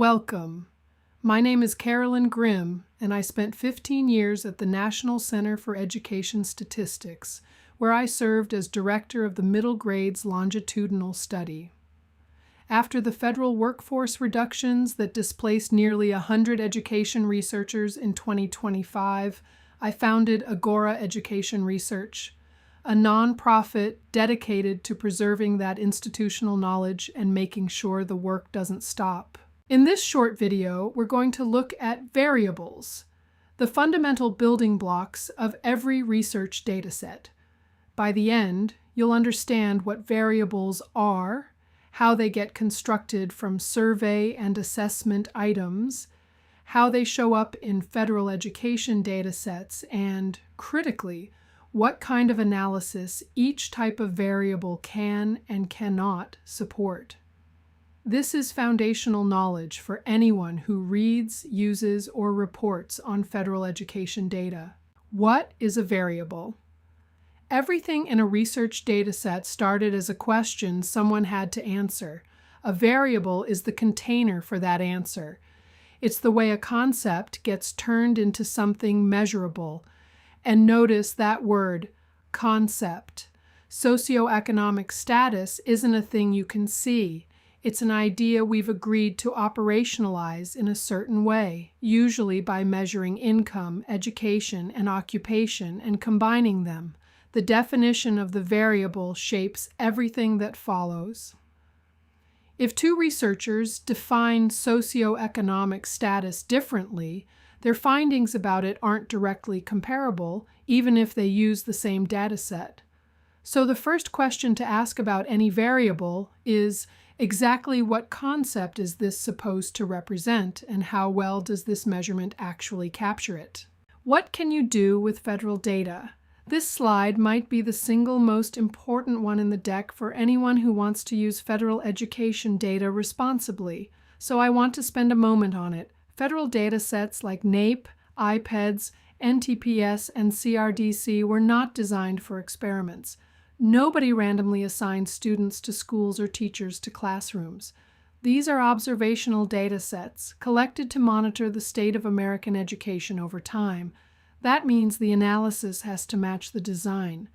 Welcome. My name is Carolyn Grim, and I spent 15 years at the National Center for Education Statistics, where I served as Director of the Middle Grades Longitudinal Study. After the federal workforce reductions that displaced nearly 100 education researchers in 2025, I founded Agora Education Research, a nonprofit dedicated to preserving that institutional knowledge and making sure the work doesn't stop. In this short video, we're going to look at variables, the fundamental building blocks of every research dataset. By the end, you'll understand what variables are, how they get constructed from survey and assessment items, how they show up in federal education datasets, and, critically, what kind of analysis each type of variable can and cannot support. This is foundational knowledge for anyone who reads, uses, or reports on federal education data. What is a variable? Everything in a research dataset started as a question someone had to answer. A variable is the container for that answer. It's the way a concept gets turned into something measurable. And notice that word, concept. Socioeconomic status isn't a thing you can see. It's an idea we've agreed to operationalize in a certain way, usually by measuring income, education, and occupation and combining them. The definition of the variable shapes everything that follows. If two researchers define socioeconomic status differently, their findings about it aren't directly comparable, even if they use the same dataset. So the first question to ask about any variable is, exactly what concept is this supposed to represent, and how well does this measurement actually capture it? What can you do with federal data? This slide might be the single most important one in the deck for anyone who wants to use federal education data responsibly, so I want to spend a moment on it. Federal datasets like NAEP, IPEDS, NTPS, and CRDC were not designed for experiments. Nobody randomly assigned students to schools or teachers to classrooms. These are observational datasets collected to monitor the state of American education over time. That means the analysis has to match the design.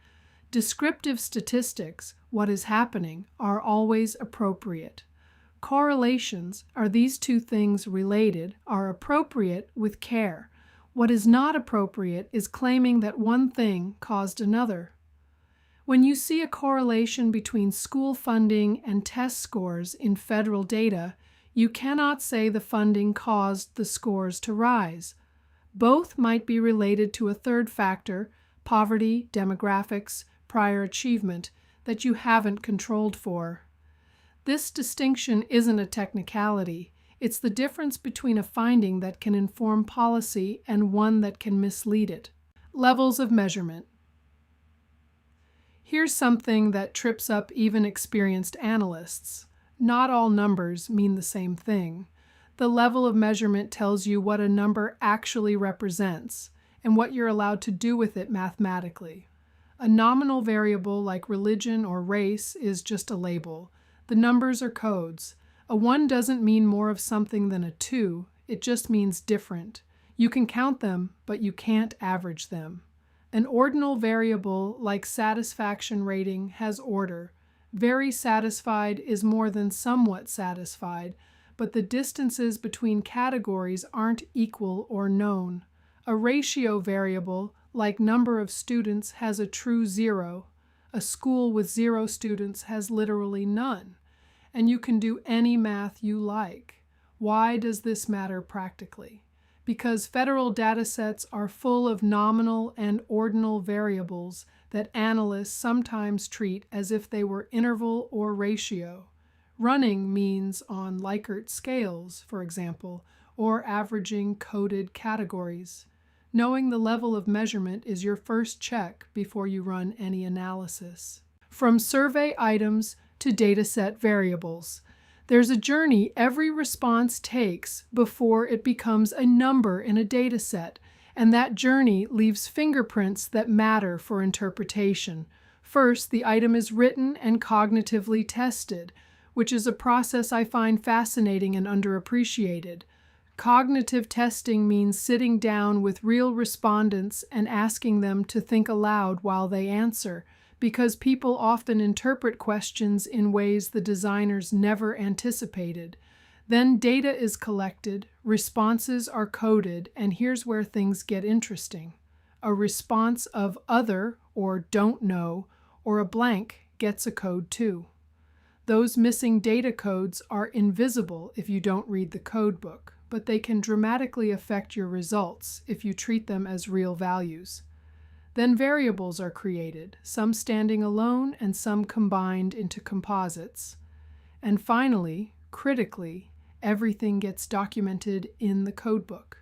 Descriptive statistics, what is happening, are always appropriate. Correlations, are these two things related, are appropriate with care. What is not appropriate is claiming that one thing caused another. When you see a correlation between school funding and test scores in federal data, you cannot say the funding caused the scores to rise. Both might be related to a third factor, poverty, demographics, prior achievement, that you haven't controlled for. This distinction isn't a technicality. It's the difference between a finding that can inform policy and one that can mislead it. Levels of measurement. Here's something that trips up even experienced analysts. Not all numbers mean the same thing. The level of measurement tells you what a number actually represents and what you're allowed to do with it mathematically. A nominal variable like religion or race is just a label. The numbers are codes. A 1 doesn't mean more of something than a 2, it just means different. You can count them, but you can't average them. An ordinal variable like satisfaction rating has order. Very satisfied is more than somewhat satisfied, but the distances between categories aren't equal or known. A ratio variable, like number of students, has a true 0. A school with 0 students has literally none. And you can do any math you like. Why does this matter practically? Because federal datasets are full of nominal and ordinal variables that analysts sometimes treat as if they were interval or ratio. Running means on Likert scales, for example, or averaging coded categories. Knowing the level of measurement is your first check before you run any analysis. From survey items to dataset variables, there's a journey every response takes before it becomes a number in a dataset, and that journey leaves fingerprints that matter for interpretation. First, the item is written and cognitively tested. which is a process I find fascinating and underappreciated. Cognitive testing means sitting down with real respondents and asking them to think aloud while they answer, because people often interpret questions in ways the designers never anticipated. Then data is collected, responses are coded, and here's where things get interesting. A response of other or don't know or a blank gets a code too. Those missing data codes are invisible if you don't read the codebook, but they can dramatically affect your results if you treat them as real values. Then variables are created, some standing alone and some combined into composites. And finally, critically, everything gets documented in the codebook.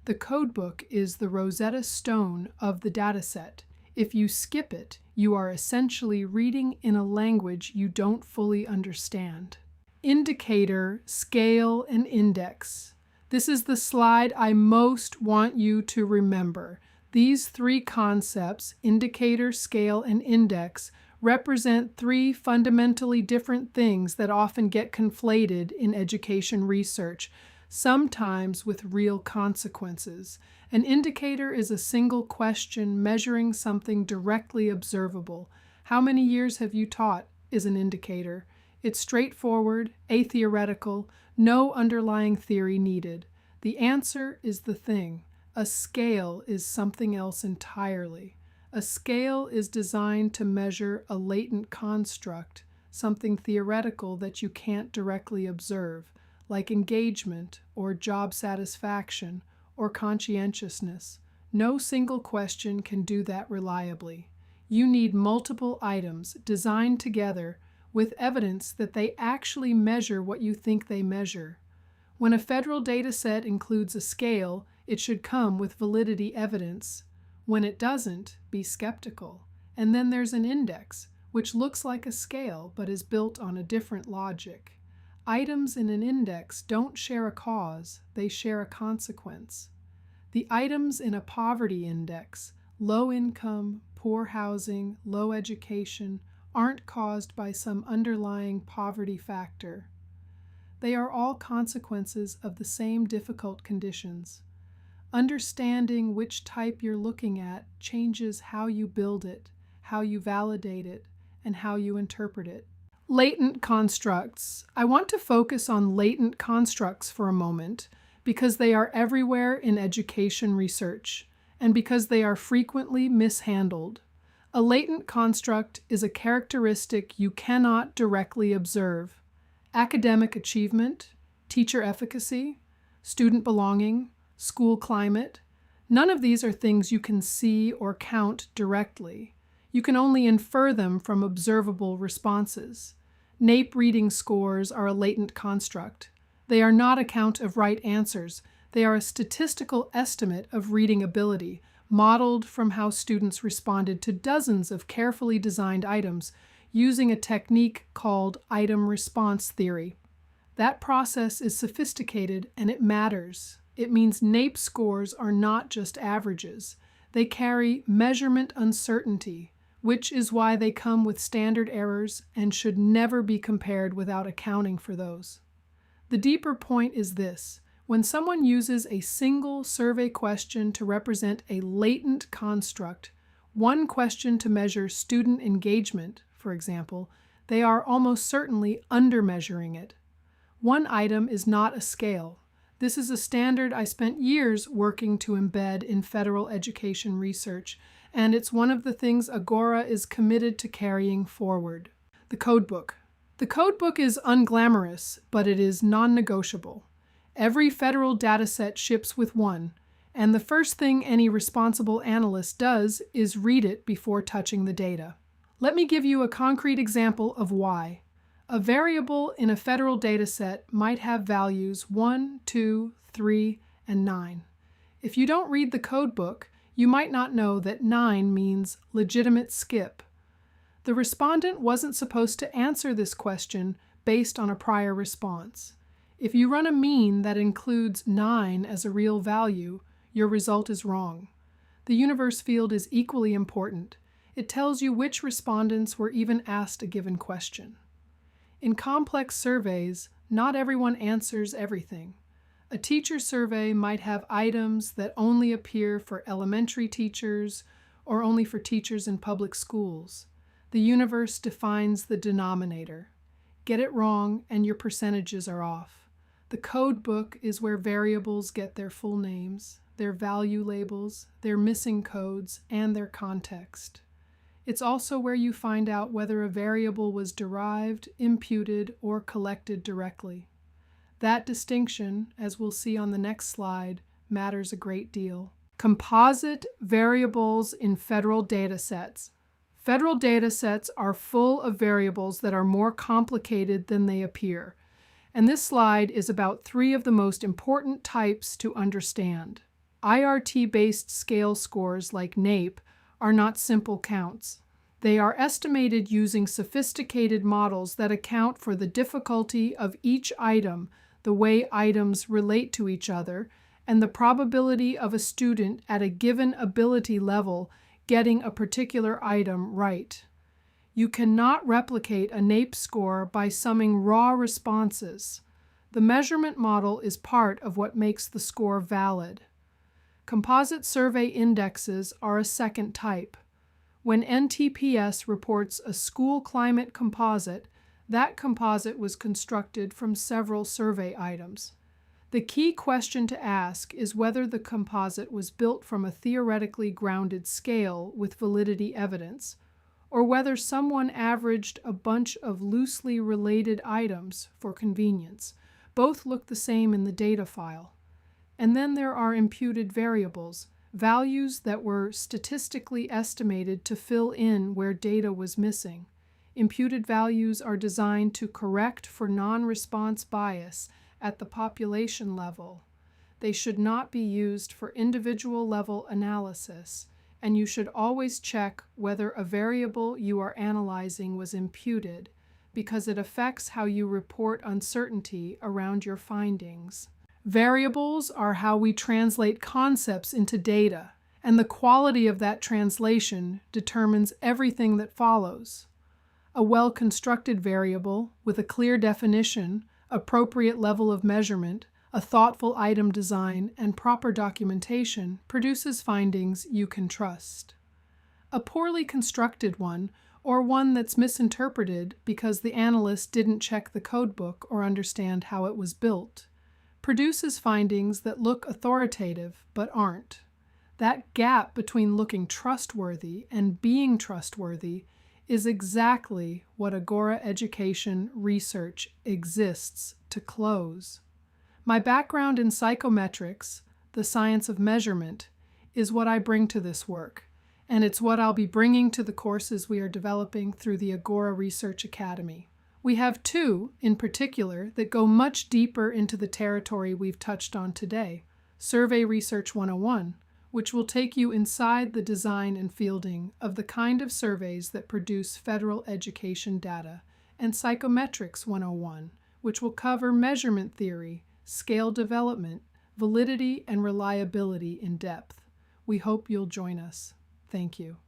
The codebook is the Rosetta Stone of the dataset. If you skip it, you are essentially reading in a language you don't fully understand. Indicator, scale, and index. This is the slide I most want you to remember. These three concepts, indicator, scale, and index, represent three fundamentally different things that often get conflated in education research, sometimes with real consequences. An indicator is a single question measuring something directly observable. How many years have you taught is an indicator. It's straightforward, atheoretical, no underlying theory needed. The answer is the thing. A scale is something else entirely. A scale is designed to measure a latent construct, something theoretical that you can't directly observe, like engagement or job satisfaction or conscientiousness. No single question can do that reliably. You need multiple items designed together with evidence that they actually measure what you think they measure. When a federal dataset includes a scale, it should come with validity evidence. When it doesn't, be skeptical. And then there's an index, which looks like a scale but is built on a different logic. Items in an index don't share a cause, they share a consequence. The items in a poverty index, low income, poor housing, low education, aren't caused by some underlying poverty factor. They are all consequences of the same difficult conditions. Understanding which type you're looking at changes how you build it, how you validate it, and how you interpret it. Latent constructs. I want to focus on latent constructs for a moment because they are everywhere in education research and because they are frequently mishandled. A latent construct is a characteristic you cannot directly observe. Academic achievement, teacher efficacy, student belonging, school climate, none of these are things you can see or count directly. You can only infer them from observable responses. NAEP reading scores are a latent construct. They are not a count of right answers. They are a statistical estimate of reading ability, modeled from how students responded to dozens of carefully designed items using a technique called item response theory. That process is sophisticated and it matters. It means NAEP scores are not just averages. They carry measurement uncertainty, which is why they come with standard errors and should never be compared without accounting for those. The deeper point is this. When someone uses a single survey question to represent a latent construct, one question to measure student engagement, for example, they are almost certainly undermeasuring it. One item is not a scale. This is a standard I spent years working to embed in federal education research, and it's one of the things Agora is committed to carrying forward. The Codebook. The Codebook is unglamorous, but it is non-negotiable. Every federal dataset ships with one, and the first thing any responsible analyst does is read it before touching the data. Let me give you a concrete example of why. A variable in a federal dataset might have values 1, 2, 3, and 9. If you don't read the codebook, you might not know that 9 means legitimate skip. The respondent wasn't supposed to answer this question based on a prior response. If you run a mean that includes 9 as a real value, your result is wrong. The universe field is equally important. It tells you which respondents were even asked a given question. In complex surveys, not everyone answers everything. A teacher survey might have items that only appear for elementary teachers or only for teachers in public schools. The universe defines the denominator. Get it wrong and your percentages are off. The Codebook is where variables get their full names, their value labels, their missing codes, and their context. It's also where you find out whether a variable was derived, imputed, or collected directly. That distinction, as we'll see on the next slide, matters a great deal. Composite variables in federal datasets. Federal datasets are full of variables that are more complicated than they appear, and this slide is about 3 of the most important types to understand. IRT-based scale scores like NAEP are not simple counts. They are estimated using sophisticated models that account for the difficulty of each item, the way items relate to each other, and the probability of a student at a given ability level getting a particular item right. You cannot replicate a NAEP score by summing raw responses. The measurement model is part of what makes the score valid. Composite survey indexes are a second type. When NTPS reports a school climate composite, that composite was constructed from several survey items. The key question to ask is whether the composite was built from a theoretically grounded scale with validity evidence, or whether someone averaged a bunch of loosely related items for convenience. Both look the same in the data file. And then there are imputed variables, values that were statistically estimated to fill in where data was missing. Imputed values are designed to correct for non-response bias at the population level. They should not be used for individual level analysis, and you should always check whether a variable you are analyzing was imputed, because it affects how you report uncertainty around your findings. Variables are how we translate concepts into data, and the quality of that translation determines everything that follows. A well-constructed variable with a clear definition, appropriate level of measurement, a thoughtful item design, and proper documentation produces findings you can trust. A poorly constructed one, or one that's misinterpreted because the analyst didn't check the codebook or understand how it was built, produces findings that look authoritative but aren't. That gap between looking trustworthy and being trustworthy is exactly what Agora Education Research exists to close. My background in psychometrics, the science of measurement, is what I bring to this work, and it's what I'll be bringing to the courses we are developing through the Agora Research Academy. We have 2, in particular, that go much deeper into the territory we've touched on today. Survey Research 101, which will take you inside the design and fielding of the kind of surveys that produce federal education data, and Psychometrics 101, which will cover measurement theory, scale development, validity, and reliability in depth. We hope you'll join us. Thank you.